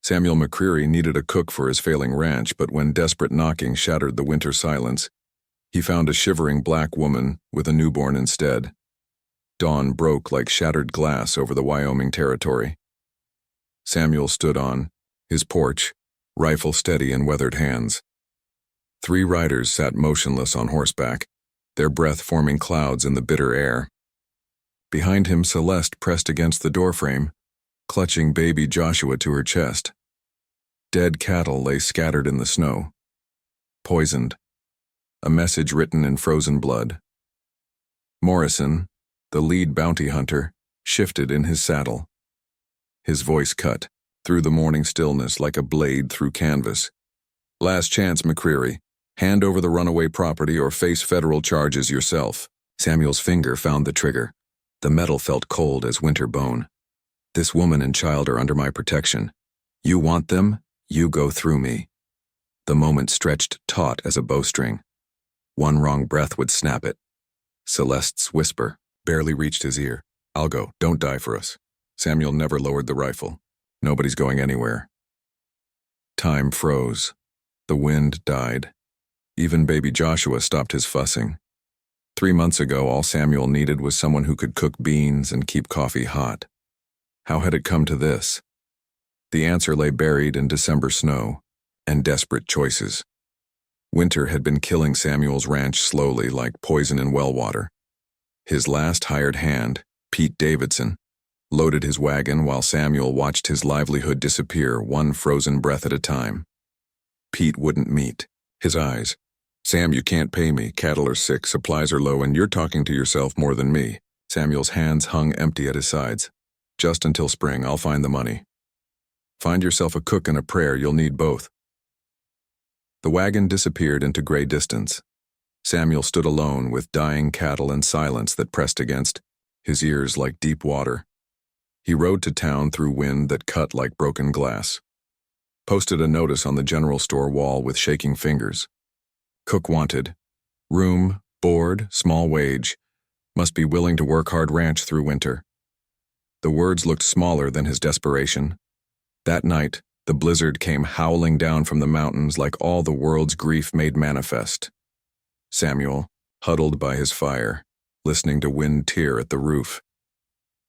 Samuel McCreary needed a cook for his failing ranch, but when desperate knocking shattered the winter silence, he found a shivering black woman with a newborn instead. Dawn broke like shattered glass over the Wyoming territory. Samuel stood on his porch, rifle steady in weathered hands. 3 riders sat motionless on horseback, their breath forming clouds in the bitter air. Behind him, Celeste pressed against the doorframe, clutching baby Joshua to her chest. Dead cattle lay scattered in the snow. Poisoned. A message written in frozen blood. Morrison, the lead bounty hunter, shifted in his saddle. His voice cut through the morning stillness like a blade through canvas. "Last chance, McCreary. Hand over the runaway property or face federal charges yourself." Samuel's finger found the trigger. The metal felt cold as winter bone. "This woman and child are under my protection. You want them? You go through me." The moment stretched taut as a bowstring. One wrong breath would snap it. Celeste's whisper barely reached his ear. "I'll go. Don't die for us." Samuel never lowered the rifle. Nobody's going anywhere. Time froze. The wind died. Even baby Joshua stopped his fussing. 3 months ago, all Samuel needed was someone who could cook beans and keep coffee hot. How had it come to this? The answer lay buried in December snow and desperate choices. Winter had been killing Samuel's ranch slowly like poison in well water. His last hired hand, Pete Davidson, loaded his wagon while Samuel watched his livelihood disappear one frozen breath at a time. Pete wouldn't meet. His eyes. "Sam, you can't pay me. Cattle are sick, supplies are low, and you're talking to yourself more than me." Samuel's hands hung empty at his sides. "Just until spring, I'll find the money." "Find yourself a cook and a prayer, you'll need both." The wagon disappeared into gray distance. Samuel stood alone with dying cattle and silence that pressed against his ears like deep water. He rode to town through wind that cut like broken glass. Posted a notice on the general store wall with shaking fingers. Cook wanted. Room, board, small wage. Must be willing to work hard ranch through winter. The words looked smaller than his desperation. That night, the blizzard came howling down from the mountains like all the world's grief made manifest. Samuel, huddled by his fire, listening to wind tear at the roof.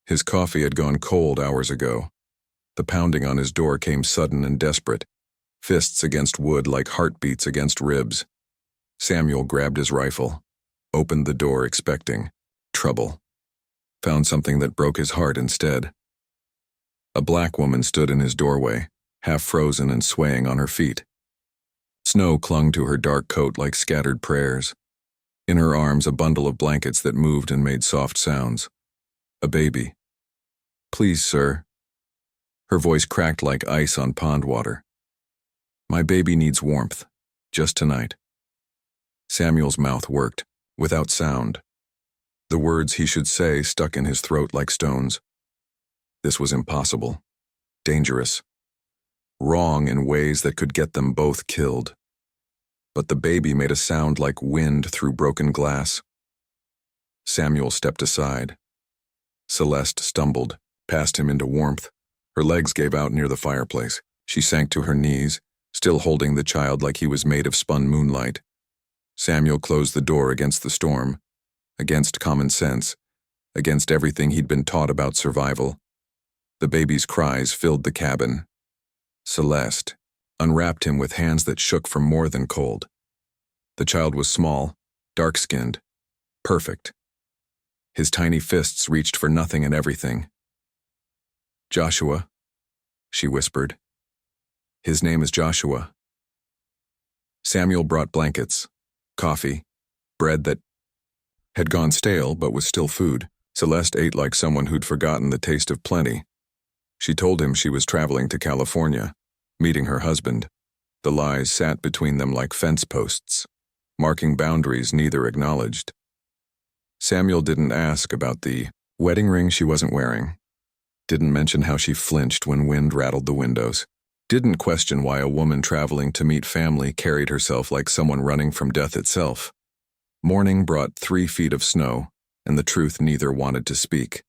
His coffee had gone cold hours ago. The pounding on his door came sudden and desperate, fists against wood like heartbeats against ribs. Samuel grabbed his rifle, opened the door expecting trouble. Found something that broke his heart instead. A black woman stood in his doorway, half frozen and swaying on her feet. Snow clung to her dark coat like scattered prayers. In her arms, a bundle of blankets that moved and made soft sounds. A baby. "Please, sir." Her voice cracked like ice on pond water. "My baby needs warmth, just tonight." Samuel's mouth worked, without sound. The words he should say stuck in his throat like stones. This was impossible. Dangerous. Wrong in ways that could get them both killed. But the baby made a sound like wind through broken glass. Samuel stepped aside. Celeste stumbled, past him into warmth. Her legs gave out near the fireplace. She sank to her knees, still holding the child like he was made of spun moonlight. Samuel closed the door against the storm, against common sense, against everything he'd been taught about survival. The baby's cries filled the cabin. Celeste unwrapped him with hands that shook from more than cold. The child was small, dark-skinned, perfect. His tiny fists reached for nothing and everything. "Joshua," she whispered. "His name is Joshua." Samuel brought blankets, coffee, bread that had gone stale but was still food. Celeste ate like someone who'd forgotten the taste of plenty. She told him she was traveling to California, meeting her husband. The lies sat between them like fence posts, marking boundaries neither acknowledged. Samuel didn't ask about the wedding ring she wasn't wearing. Didn't mention how she flinched when wind rattled the windows. Didn't question why a woman traveling to meet family carried herself like someone running from death itself. Morning brought 3 feet of snow, and the truth neither wanted to speak.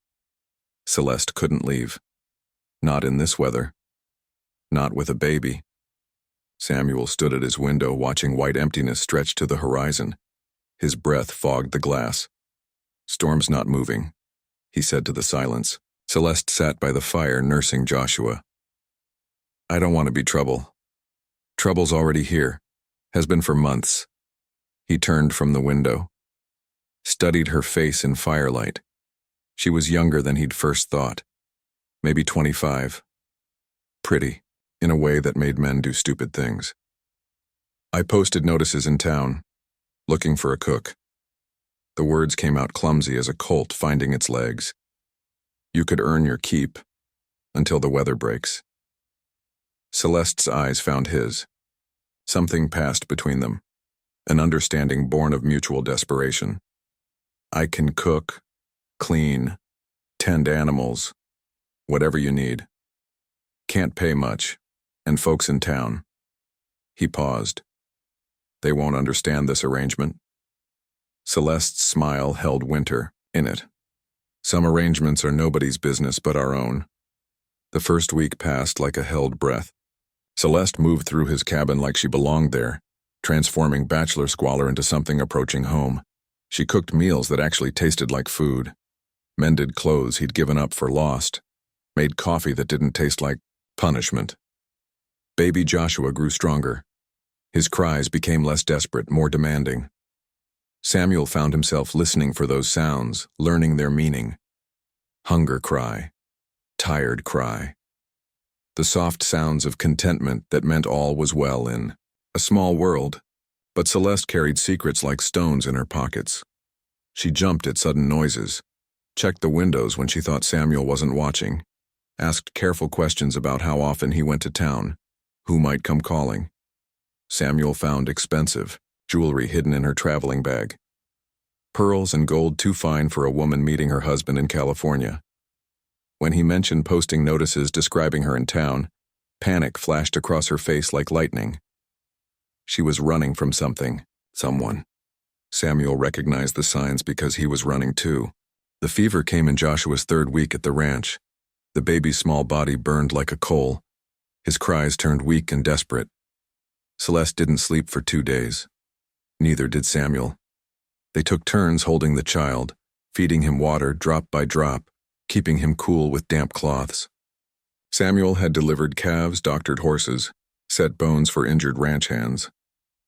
Celeste couldn't leave. Not in this weather. Not with a baby. Samuel stood at his window watching white emptiness stretch to the horizon. His breath fogged the glass. "Storm's not moving," he said to the silence. Celeste sat by the fire nursing Joshua. "I don't want to be trouble. Trouble's already here. Has been for months." He turned from the window, studied her face in firelight. She was younger than he'd first thought. Maybe 25. Pretty, in a way that made men do stupid things. "I posted notices in town, looking for a cook." The words came out clumsy as a colt finding its legs. "You could earn your keep, until the weather breaks." Celeste's eyes found his. Something passed between them, an understanding born of mutual desperation. "I can cook, clean, tend animals, whatever you need. Can't pay much, and folks in town." He paused. "They won't understand this arrangement." Celeste's smile held winter in it. "Some arrangements are nobody's business but our own." The first week passed like a held breath. Celeste moved through his cabin like she belonged there, transforming bachelor squalor into something approaching home. She cooked meals that actually tasted like food, mended clothes he'd given up for lost, made coffee that didn't taste like punishment. Baby Joshua grew stronger. His cries became less desperate, more demanding. Samuel found himself listening for those sounds, learning their meaning. Hunger cry, tired cry. The soft sounds of contentment that meant all was well in a small world, but Celeste carried secrets like stones in her pockets. She jumped at sudden noises, checked the windows when she thought Samuel wasn't watching, asked careful questions about how often he went to town, who might come calling. Samuel found expensive jewelry hidden in her traveling bag. Pearls and gold too fine for a woman meeting her husband in California. When he mentioned posting notices describing her in town, panic flashed across her face like lightning. She was running from something, someone. Samuel recognized the signs because he was running too. The fever came in Joshua's third week at the ranch. The baby's small body burned like a coal. His cries turned weak and desperate. Celeste didn't sleep for 2 days. Neither did Samuel. They took turns holding the child, feeding him water drop by drop, keeping him cool with damp cloths. Samuel had delivered calves, doctored horses, set bones for injured ranch hands.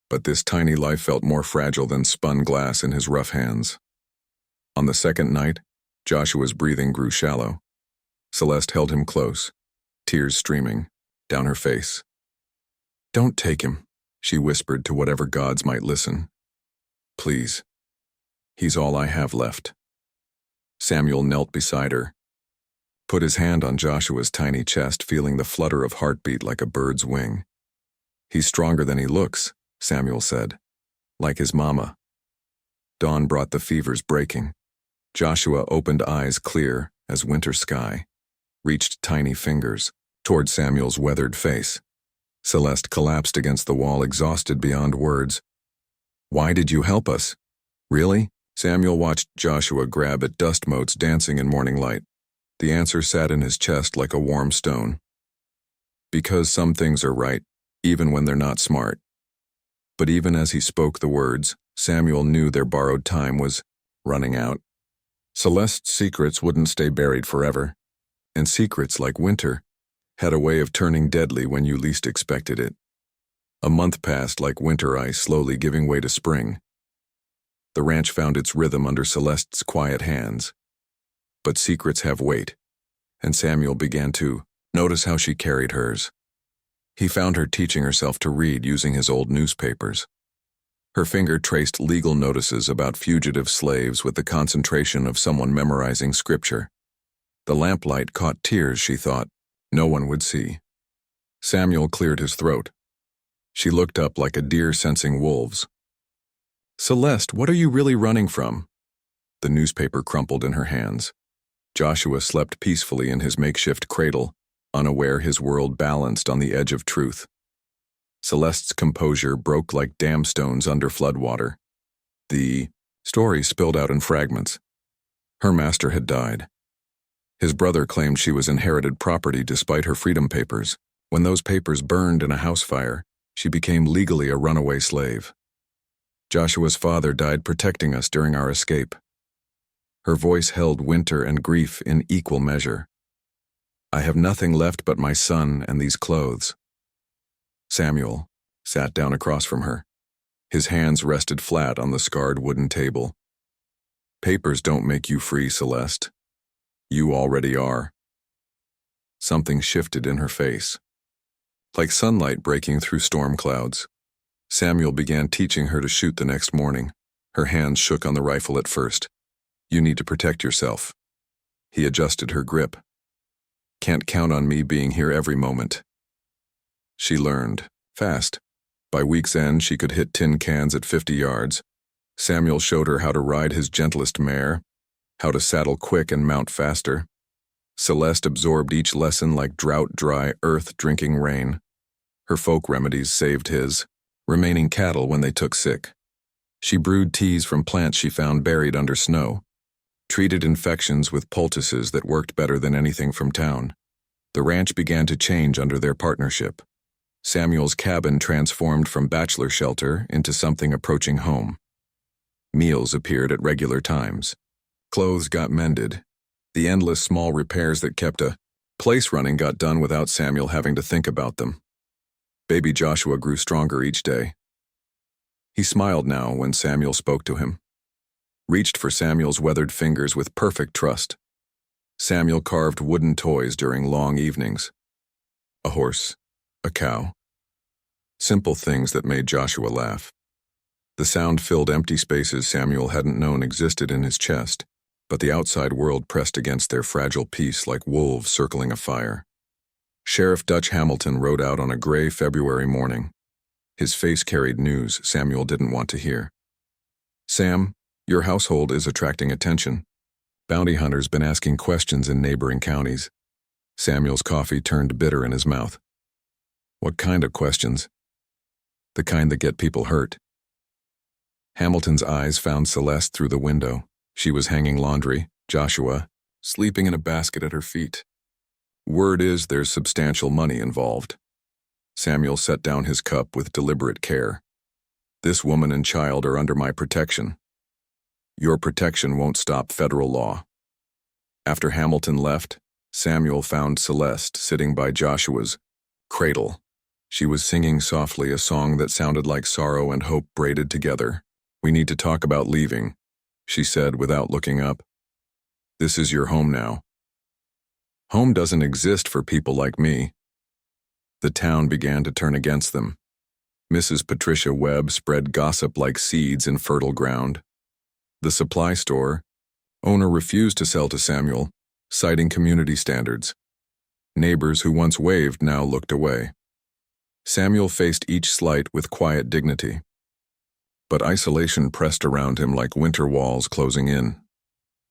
But this tiny life felt more fragile than spun glass in his rough hands. On the second night, Joshua's breathing grew shallow. Celeste held him close, tears streaming down her face. "Don't take him," she whispered to whatever gods might listen. "Please. He's all I have left." Samuel knelt beside her, put his hand on Joshua's tiny chest, feeling the flutter of heartbeat like a bird's wing. "He's stronger than he looks," Samuel said, "like his mama." Dawn brought the fevers breaking. Joshua opened eyes clear as winter sky, reached tiny fingers toward Samuel's weathered face. Celeste collapsed against the wall, exhausted beyond words. "Why did you help us? Really?" Samuel watched Joshua grab at dust motes dancing in morning light. The answer sat in his chest like a warm stone. "Because some things are right, even when they're not smart." But even as he spoke the words, Samuel knew their borrowed time was running out. Celeste's secrets wouldn't stay buried forever, and secrets, like winter, had a way of turning deadly when you least expected it. A month passed like winter ice, slowly giving way to spring. The ranch found its rhythm under Celeste's quiet hands. But secrets have weight, and Samuel began to notice how she carried hers. He found her teaching herself to read using his old newspapers. Her finger traced legal notices about fugitive slaves with the concentration of someone memorizing scripture. The lamplight caught tears she thought no one would see. Samuel cleared his throat. She looked up like a deer sensing wolves. "Celeste, what are you really running from?" The newspaper crumpled in her hands. Joshua slept peacefully in his makeshift cradle, unaware his world balanced on the edge of truth. Celeste's composure broke like dam stones under floodwater. The story spilled out in fragments. Her master had died. His brother claimed she was inherited property despite her freedom papers, When those papers burned in a house fire, she became legally a runaway slave. Joshua's father died protecting us during our escape. Her voice held winter and grief in equal measure. I have nothing left but my son and these clothes. Samuel sat down across from her. His hands rested flat on the scarred wooden table. Papers don't make you free, Celeste. You already are. Something shifted in her face. Like sunlight breaking through storm clouds, Samuel began teaching her to shoot the next morning. Her hands shook on the rifle at first. You need to protect yourself. He adjusted her grip. Can't count on me being here every moment. She learned, fast. By week's end, she could hit tin cans at 50 yards. Samuel showed her how to ride his gentlest mare, how to saddle quick and mount faster. Celeste absorbed each lesson like drought-dry earth drinking rain. Her folk remedies saved his, remaining cattle when they took sick. She brewed teas from plants she found buried under snow, treated infections with poultices that worked better than anything from town. The ranch began to change under their partnership. Samuel's cabin transformed from bachelor shelter into something approaching home. Meals appeared at regular times. Clothes got mended. The endless small repairs that kept a place running got done without Samuel having to think about them. Baby Joshua grew stronger each day. He smiled now when Samuel spoke to him, reached for Samuel's weathered fingers with perfect trust. Samuel carved wooden toys during long evenings. A horse, a cow. Simple things that made Joshua laugh. The sound filled empty spaces Samuel hadn't known existed in his chest, but the outside world pressed against their fragile peace like wolves circling a fire. Sheriff Dutch Hamilton rode out on a gray February morning. His face carried news Samuel didn't want to hear. Sam, your household is attracting attention. Bounty hunters been asking questions in neighboring counties. Samuel's coffee turned bitter in his mouth. What kind of questions? The kind that get people hurt. Hamilton's eyes found Celeste through the window. She was hanging laundry, Joshua, sleeping in a basket at her feet. Word is there's substantial money involved. Samuel set down his cup with deliberate care. This woman and child are under my protection. Your protection won't stop federal law. After Hamilton left, Samuel found Celeste sitting by Joshua's cradle. She was singing softly a song that sounded like sorrow and hope braided together. We need to talk about leaving, she said without looking up. This is your home now. Home doesn't exist for people like me. The town began to turn against them. Mrs. Patricia Webb spread gossip like seeds in fertile ground. The supply store owner refused to sell to Samuel, citing community standards. Neighbors who once waved now looked away. Samuel faced each slight with quiet dignity. But isolation pressed around him like winter walls closing in.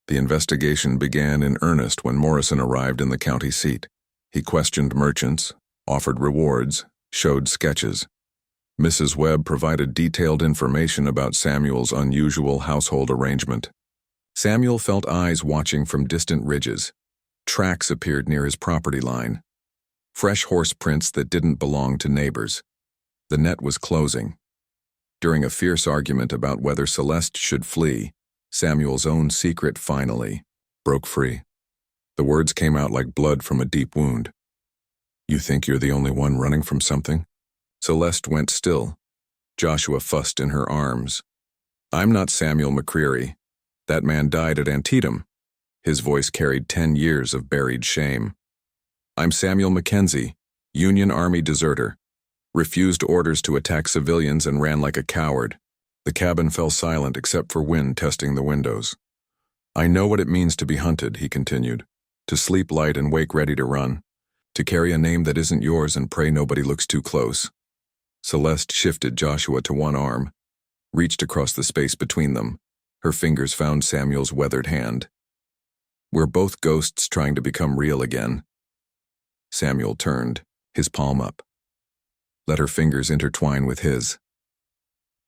The investigation began in earnest when Morrison arrived in the county seat. He questioned merchants, offered rewards, showed sketches. Mrs. Webb provided detailed information about Samuel's unusual household arrangement. Samuel felt eyes watching from distant ridges. Tracks appeared near his property line. Fresh horse prints that didn't belong to neighbors. The net was closing. During a fierce argument about whether Celeste should flee, Samuel's own secret finally broke free. The words came out like blood from a deep wound. You think you're the only one running from something? Celeste went still. Joshua fussed in her arms. I'm not Samuel McCreary. That man died at Antietam. His voice carried 10 years of buried shame. I'm Samuel Mackenzie, Union Army deserter. Refused orders to attack civilians and ran like a coward. The cabin fell silent except for wind testing the windows. I know what it means to be hunted, he continued. To sleep light and wake ready to run. To carry a name that isn't yours and pray nobody looks too close. Celeste shifted Joshua to one arm, reached across the space between them. Her fingers found Samuel's weathered hand. We're both ghosts trying to become real again. Samuel turned, his palm up. Let her fingers intertwine with his.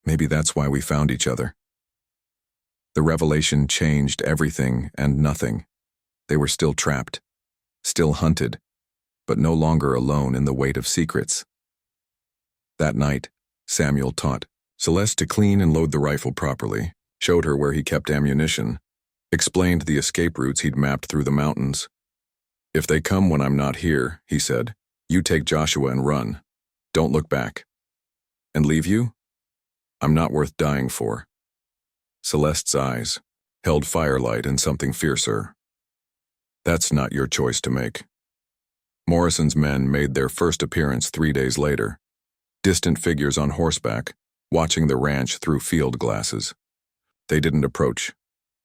Maybe that's why we found each other. The revelation changed everything and nothing. They were still trapped, still hunted, but no longer alone in the weight of secrets. That night, Samuel taught Celeste to clean and load the rifle properly, showed her where he kept ammunition, explained the escape routes he'd mapped through the mountains. "If they come when I'm not here," he said, "you take Joshua and run. Don't look back." "And leave you? I'm not worth dying for." Celeste's eyes held firelight and something fiercer. "That's not your choice to make." Morrison's men made their first appearance 3 days later, distant figures on horseback, watching the ranch through field glasses. They didn't approach,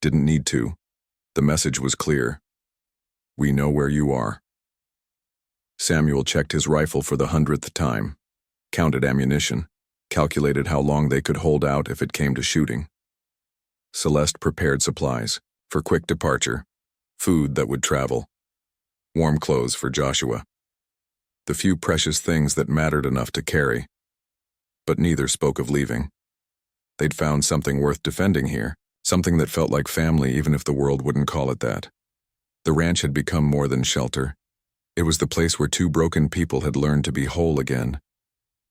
didn't need to. The message was clear. "We know where you are." Samuel checked his rifle for the 100th time, counted ammunition, calculated how long they could hold out if it came to shooting. Celeste prepared supplies for quick departure, food that would travel, warm clothes for Joshua, the few precious things that mattered enough to carry. But neither spoke of leaving. They'd found something worth defending here, something that felt like family even if the world wouldn't call it that. The ranch had become more than shelter. It was the place where two broken people had learned to be whole again,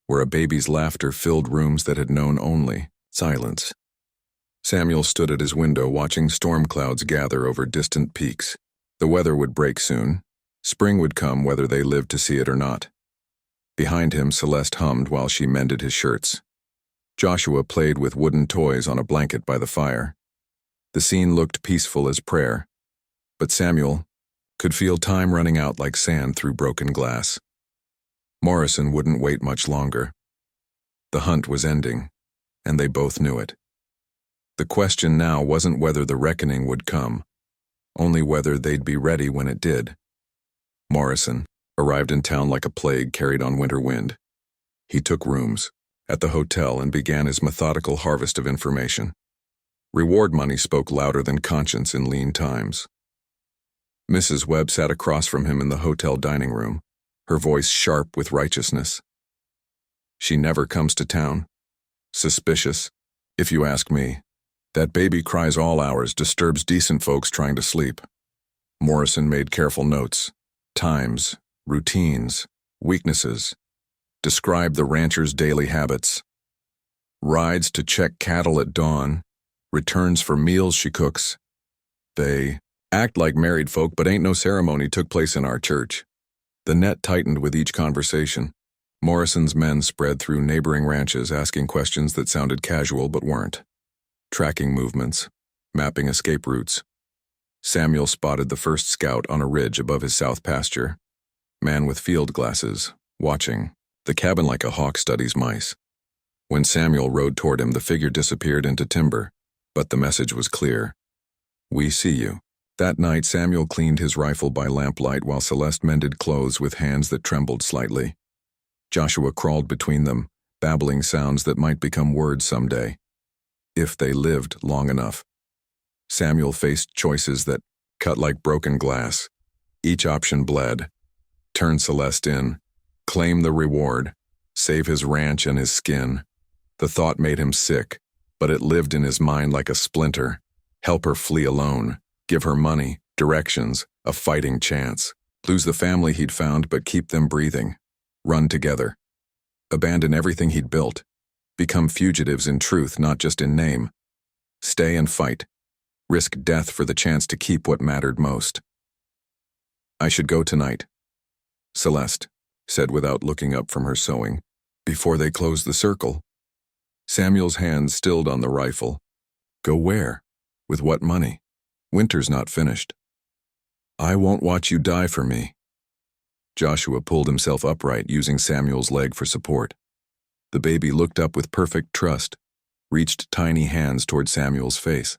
where a baby's laughter filled rooms that had known only silence. Samuel stood at his window watching storm clouds gather over distant peaks. The weather would break soon. Spring would come whether they lived to see it or not. Behind him, Celeste hummed while she mended his shirts. Joshua played with wooden toys on a blanket by the fire. The scene looked peaceful as prayer, but Samuel could feel time running out like sand through broken glass. Morrison wouldn't wait much longer. The hunt was ending, and they both knew it. The question now wasn't whether the reckoning would come, only whether they'd be ready when it did. Morrison arrived in town like a plague carried on winter wind. He took rooms at the hotel and began his methodical harvest of information. Reward money spoke louder than conscience in lean times. Mrs. Webb sat across from him in the hotel dining room, her voice sharp with righteousness. "She never comes to town. Suspicious, if you ask me. That baby cries all hours, disturbs decent folks trying to sleep." Morrison made careful notes. Times, routines, weaknesses. Described the rancher's daily habits. Rides to check cattle at dawn. Returns for meals she cooks. They act like married folk, but ain't no ceremony took place in our church. The net tightened with each conversation. Morrison's men spread through neighboring ranches asking questions that sounded casual but weren't. Tracking movements, mapping escape routes. Samuel spotted the first scout on a ridge above his south pasture. Man with field glasses, watching, the cabin like a hawk studies mice. When Samuel rode toward him, the figure disappeared into timber, but the message was clear. "We see you." That night, Samuel cleaned his rifle by lamplight while Celeste mended clothes with hands that trembled slightly. Joshua crawled between them, babbling sounds that might become words someday, if they lived long enough. Samuel faced choices that cut like broken glass. Each option bled. Turn Celeste in, claim the reward, save his ranch and his skin. The thought made him sick, but it lived in his mind like a splinter. Help her flee alone, give her money, directions, a fighting chance. Lose the family he'd found, but keep them breathing. Run together. Abandon everything he'd built. Become fugitives in truth, not just in name. Stay and fight. Risk death for the chance to keep what mattered most. "I should go tonight," Celeste said without looking up from her sewing, before they closed the circle. Samuel's hands stilled on the rifle. "Go where? With what money? Winter's not finished." "I won't watch you die for me." Joshua pulled himself upright, using Samuel's leg for support. The baby looked up with perfect trust, reached tiny hands toward Samuel's face.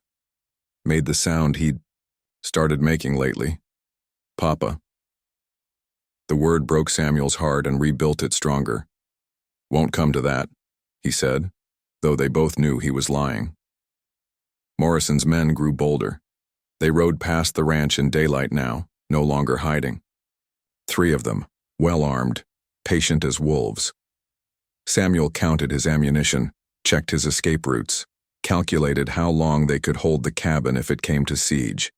Made the sound he'd started making lately. "Papa." The word broke Samuel's heart and rebuilt it stronger. "Won't come to that," he said, though they both knew he was lying. Morrison's men grew bolder. They rode past the ranch in daylight now, no longer hiding. 3 of them, well-armed, patient as wolves. Samuel counted his ammunition, checked his escape routes, calculated how long they could hold the cabin if it came to siege.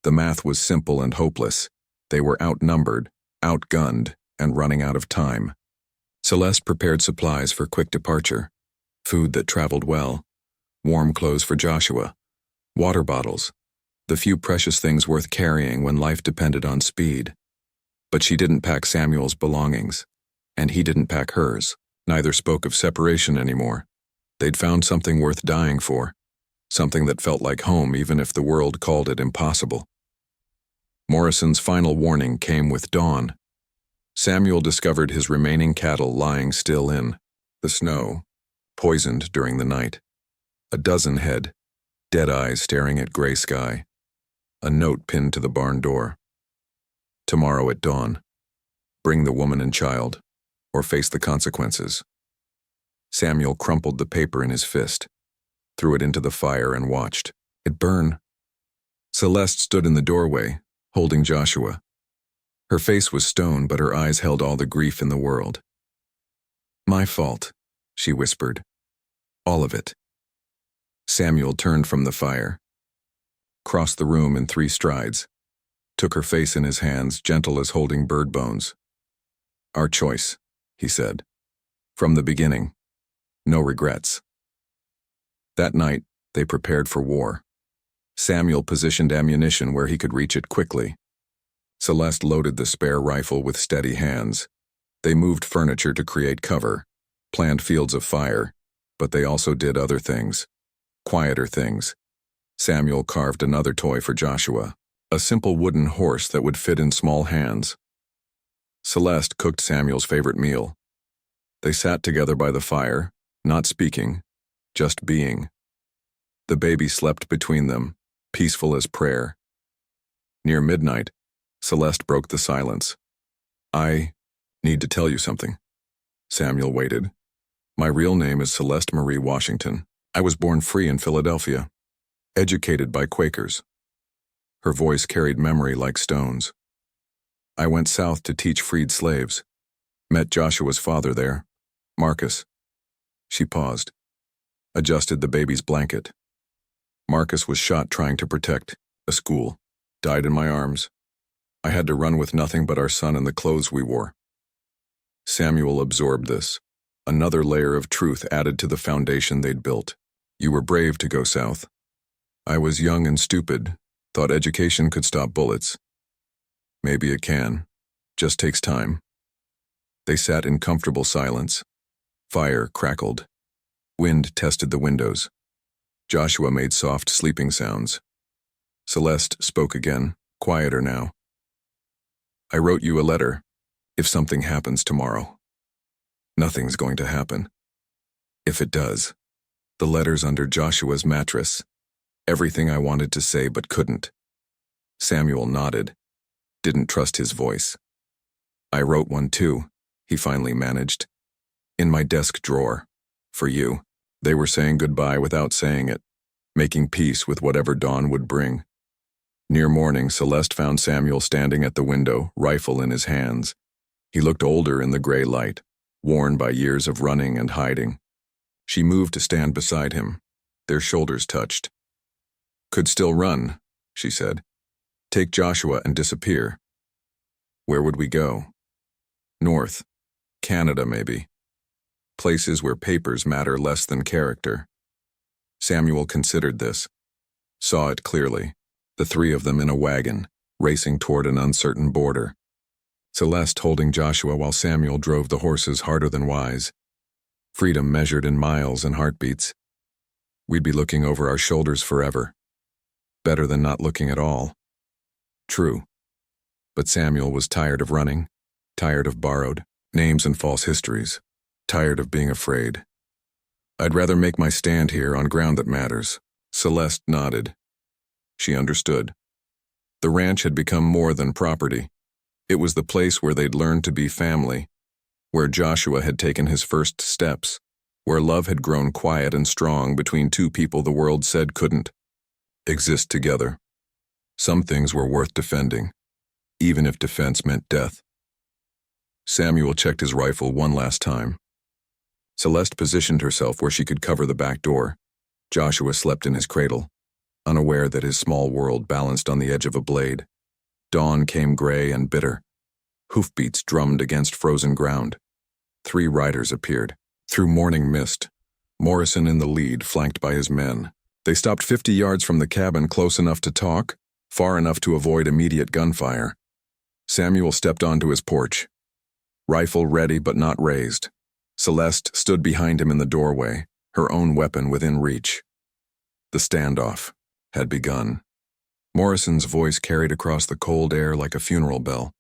The math was simple and hopeless. They were outnumbered, outgunned, and running out of time. Celeste prepared supplies for quick departure, food that traveled well, warm clothes for Joshua, water bottles, the few precious things worth carrying when life depended on speed. But she didn't pack Samuel's belongings, and he didn't pack hers. Neither spoke of separation anymore. They'd found something worth dying for, something that felt like home even if the world called it impossible. Morrison's final warning came with dawn. Samuel discovered his remaining cattle lying still in the snow, poisoned during the night. A dozen head, dead eyes staring at gray sky. A note pinned to the barn door. Tomorrow at dawn, bring the woman and child, or face the consequences. Samuel crumpled the paper in his fist, threw it into the fire and watched it burn. Celeste stood in the doorway, holding Joshua. Her face was stone, but her eyes held all the grief in the world. "My fault," she whispered. "All of it." Samuel turned from the fire, crossed the room in 3 strides, took her face in his hands, gentle as holding bird bones. "Our choice," he said. "From the beginning. No regrets." That night, they prepared for war. Samuel positioned ammunition where he could reach it quickly. Celeste loaded the spare rifle with steady hands. They moved furniture to create cover, planned fields of fire, but they also did other things, quieter things. Samuel carved another toy for Joshua, a simple wooden horse that would fit in small hands. Celeste cooked Samuel's favorite meal. They sat together by the fire, not speaking, just being. The baby slept between them, peaceful as prayer. Near midnight, Celeste broke the silence. "I need to tell you something." Samuel waited. "My real name is Celeste Marie Washington. I was born free in Philadelphia, educated by Quakers." Her voice carried memory like stones. "I went south to teach freed slaves. Met Joshua's father there, Marcus." She paused, adjusted the baby's blanket. "Marcus was shot trying to protect a school, died in my arms. I had to run with nothing but our son and the clothes we wore." Samuel absorbed this, another layer of truth added to the foundation they'd built. "You were brave to go south. I was young and stupid, thought education could stop bullets. Maybe it can, just takes time." They sat in comfortable silence. Fire crackled. Wind tested the windows. Joshua made soft sleeping sounds. Celeste spoke again, quieter now. "I wrote you a letter. If something happens tomorrow." "Nothing's going to happen." "If it does." The letter's under Joshua's mattress. Everything I wanted to say but couldn't. Samuel nodded, didn't trust his voice. "I wrote one too," he finally managed. "In my desk drawer. For you." They were saying goodbye without saying it, making peace with whatever dawn would bring. Near morning, Celeste found Samuel standing at the window, rifle in his hands. He looked older in the gray light, worn by years of running and hiding. She moved to stand beside him. Their shoulders touched. "Could still run," she said. "Take Joshua and disappear." "Where would we go?" "North. Canada, maybe. Places where papers matter less than character." Samuel considered this, saw it clearly. The 3 of them in a wagon, racing toward an uncertain border. Celeste holding Joshua while Samuel drove the horses harder than wise. Freedom measured in miles and heartbeats. We'd be looking over our shoulders forever. Better than not looking at all. True. But Samuel was tired of running, tired of borrowed names and false histories, tired of being afraid. "I'd rather make my stand here on ground that matters." Celeste nodded. She understood. The ranch had become more than property. It was the place where they'd learned to be family, where Joshua had taken his first steps, where love had grown quiet and strong between 2 people the world said couldn't exist together. Some things were worth defending, even if defense meant death. Samuel checked his rifle one last time. Celeste positioned herself where she could cover the back door. Joshua slept in his cradle, unaware that his small world balanced on the edge of a blade. Dawn came gray and bitter. Hoofbeats drummed against frozen ground. 3 riders appeared. Through morning mist, Morrison in the lead, flanked by his men. They stopped 50 yards from the cabin, close enough to talk, far enough to avoid immediate gunfire. Samuel stepped onto his porch, rifle ready but not raised. Celeste stood behind him in the doorway, her own weapon within reach. The standoff had begun. Morrison's voice carried across the cold air like a funeral bell.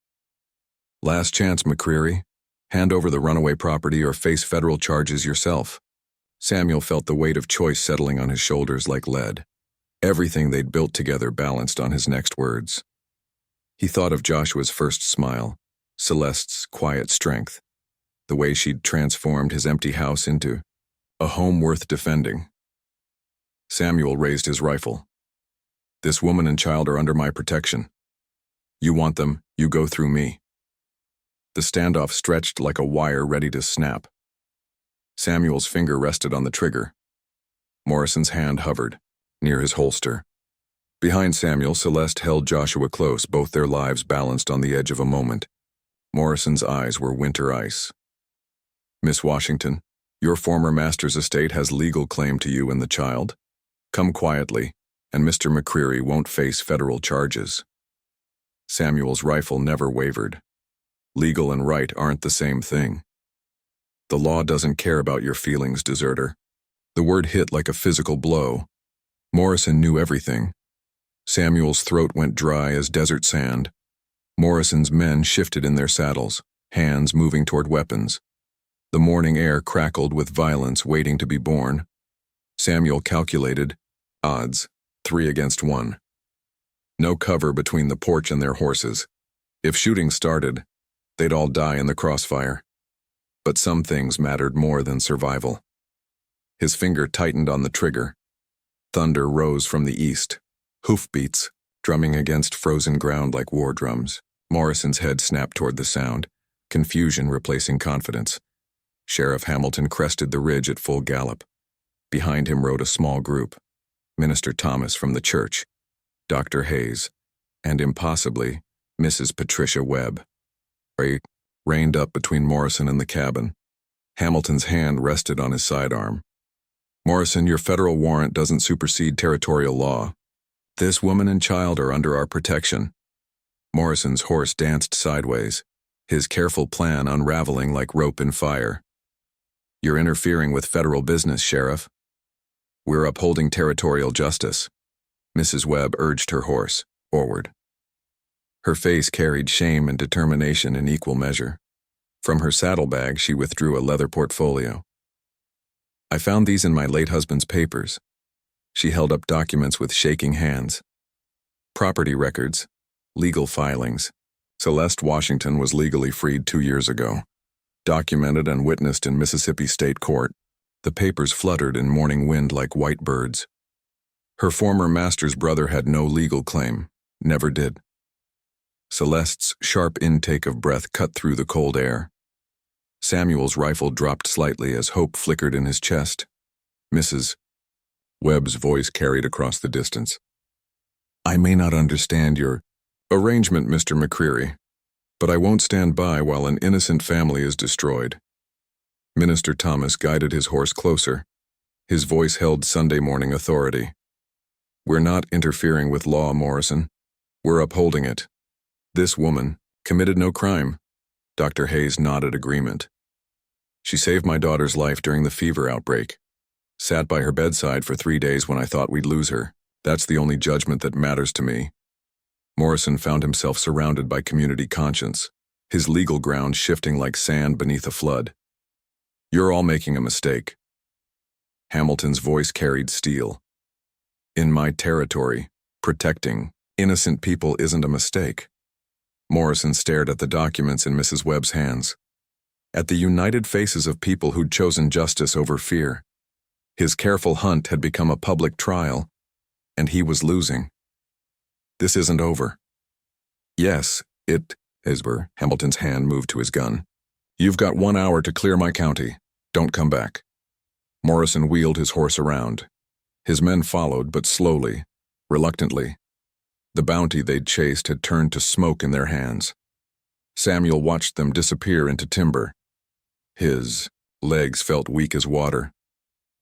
"Last chance, McCreary. Hand over the runaway property or face federal charges yourself." Samuel felt the weight of choice settling on his shoulders like lead. Everything they'd built together balanced on his next words. He thought of Joshua's first smile, Celeste's quiet strength, the way she'd transformed his empty house into a home worth defending. Samuel raised his rifle. "This woman and child are under my protection. You want them, you go through me." The standoff stretched like a wire ready to snap. Samuel's finger rested on the trigger. Morrison's hand hovered, near his holster. Behind Samuel, Celeste held Joshua close, both their lives balanced on the edge of a moment. Morrison's eyes were winter ice. "Miss Washington, your former master's estate has legal claim to you and the child. Come quietly, and Mr. McCreary won't face federal charges." Samuel's rifle never wavered. Legal and right aren't the same thing. "The law doesn't care about your feelings, deserter." The word hit like a physical blow. Morrison knew everything. Samuel's throat went dry as desert sand. Morrison's men shifted in their saddles, hands moving toward weapons. The morning air crackled with violence waiting to be born. Samuel calculated, odds, 3 against 1. No cover between the porch and their horses. If shooting started, they'd all die in the crossfire. But some things mattered more than survival. His finger tightened on the trigger. Thunder rose from the east, hoofbeats drumming against frozen ground like war drums. Morrison's head snapped toward the sound, confusion replacing confidence. Sheriff Hamilton crested the ridge at full gallop. Behind him rode a small group: Minister Thomas from the church, Dr. Hayes, and impossibly, Mrs. Patricia Webb. Ray reined up between Morrison and the cabin. Hamilton's hand rested on his sidearm. "Morrison, your federal warrant doesn't supersede territorial law. This woman and child are under our protection." Morrison's horse danced sideways, his careful plan unraveling like rope in fire. "You're interfering with federal business, Sheriff." "We're upholding territorial justice." Mrs. Webb urged her horse forward. Her face carried shame and determination in equal measure. From her saddlebag, she withdrew a leather portfolio. "I found these in my late husband's papers." She held up documents with shaking hands. Property records, legal filings. Celeste Washington was legally freed 2 years ago. Documented and witnessed in Mississippi State Court. The papers fluttered in morning wind like white birds. Her former master's brother had no legal claim, never did. Celeste's sharp intake of breath cut through the cold air. Samuel's rifle dropped slightly as hope flickered in his chest. "Mrs. Webb's voice carried across the distance. "I may not understand your arrangement, Mr. McCreary, but I won't stand by while an innocent family is destroyed." Minister Thomas guided his horse closer. His voice held Sunday morning authority. "We're not interfering with law, Morrison. We're upholding it. This woman committed no crime." Dr. Hayes nodded agreement. "She saved my daughter's life during the fever outbreak. Sat by her bedside for 3 days when I thought we'd lose her. That's the only judgment that matters to me." Morrison found himself surrounded by community conscience, his legal ground shifting like sand beneath a flood. "You're all making a mistake." Hamilton's voice carried steel. "In my territory, protecting innocent people isn't a mistake." Morrison stared at the documents in Mrs. Webb's hands, at the united faces of people who'd chosen justice over fear. His careful hunt had become a public trial, and he was losing. "This isn't over." "Yes, it is." Hamilton's hand moved to his gun. "You've got 1 hour to clear my county. Don't come back." Morrison wheeled his horse around. His men followed, but slowly, reluctantly. The bounty they'd chased had turned to smoke in their hands. Samuel watched them disappear into timber. His legs felt weak as water.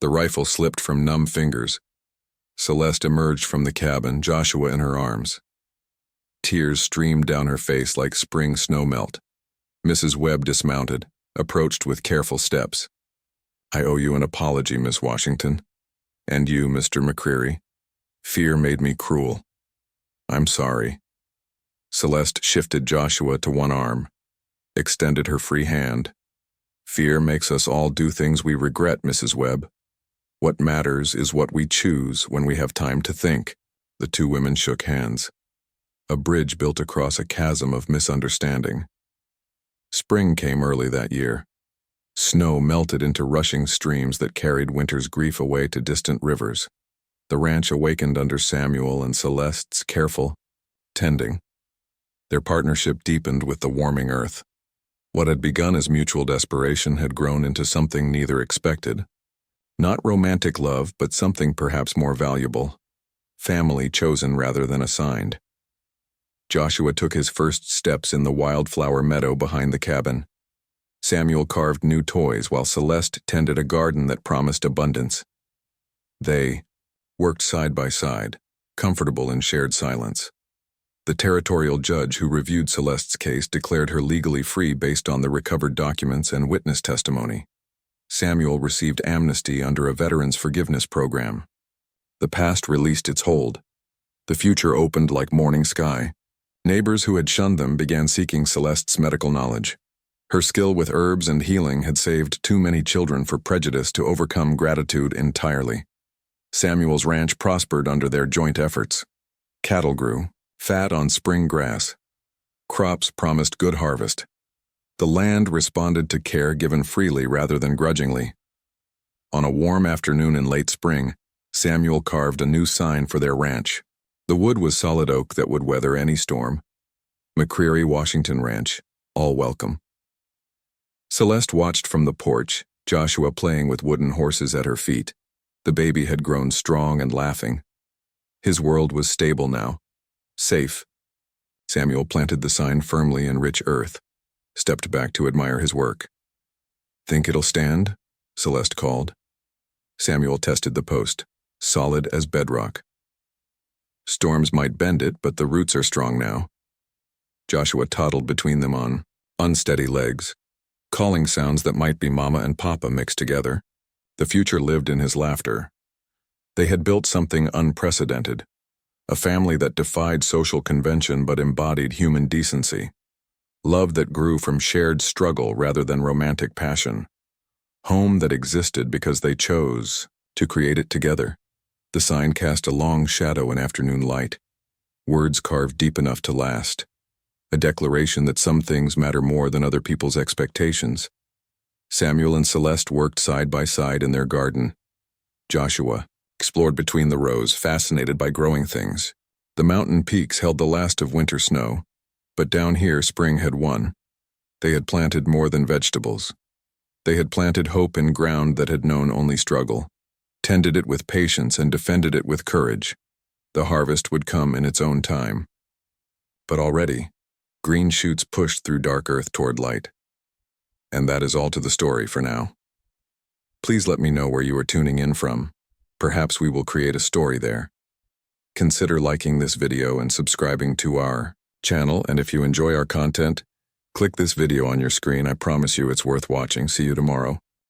The rifle slipped from numb fingers. Celeste emerged from the cabin, Joshua in her arms. Tears streamed down her face like spring snowmelt. Mrs. Webb dismounted, approached with careful steps. "I owe you an apology, Miss Washington. And you, Mr. McCreary. Fear made me cruel. I'm sorry." Celeste shifted Joshua to one arm, extended her free hand. "Fear makes us all do things we regret, Mrs. Webb. What matters is what we choose when we have time to think." The two women shook hands. A bridge built across a chasm of misunderstanding. Spring came early that year. Snow melted into rushing streams that carried winter's grief away to distant rivers. The ranch awakened under Samuel and Celeste's careful tending. Their partnership deepened with the warming earth. What had begun as mutual desperation had grown into something neither expected. Not romantic love, but something perhaps more valuable. Family chosen rather than assigned. Joshua took his first steps in the wildflower meadow behind the cabin. Samuel carved new toys while Celeste tended a garden that promised abundance. They worked side by side, comfortable in shared silence. The territorial judge who reviewed Celeste's case declared her legally free based on the recovered documents and witness testimony. Samuel received amnesty under a veterans' forgiveness program. The past released its hold. The future opened like morning sky. Neighbors who had shunned them began seeking Celeste's medical knowledge. Her skill with herbs and healing had saved too many children for prejudice to overcome gratitude entirely. Samuel's ranch prospered under their joint efforts. Cattle grew, fat on spring grass. Crops promised good harvest. The land responded to care given freely rather than grudgingly. On a warm afternoon in late spring, Samuel carved a new sign for their ranch. The wood was solid oak that would weather any storm. McCreary Washington Ranch, all welcome. Celeste watched from the porch, Joshua playing with wooden horses at her feet. The baby had grown strong and laughing. His world was stable now. Safe. Samuel planted the sign firmly in rich earth, stepped back to admire his work. "Think it'll stand?" Celeste called. Samuel tested the post, solid as bedrock. "Storms might bend it, but the roots are strong now." Joshua toddled between them on unsteady legs, calling sounds that might be Mama and Papa mixed together. The future lived in his laughter. They had built something unprecedented, a family that defied social convention but embodied human decency. Love that grew from shared struggle rather than romantic passion. Home that existed because they chose to create it together. The sign cast a long shadow in afternoon light, words carved deep enough to last. A declaration that some things matter more than other people's expectations. Samuel and Celeste worked side by side in their garden. Joshua explored between the rows, fascinated by growing things. The mountain peaks held the last of winter snow, but down here spring had won. They had planted more than vegetables. They had planted hope in ground that had known only struggle, tended it with patience and defended it with courage. The harvest would come in its own time. But already, green shoots pushed through dark earth toward light. And that is all to the story for now. Please let me know where you are tuning in from. Perhaps we will create a story there. Consider liking this video and subscribing to our channel, and if you enjoy our content, click this video on your screen. I promise you it's worth watching. See you tomorrow.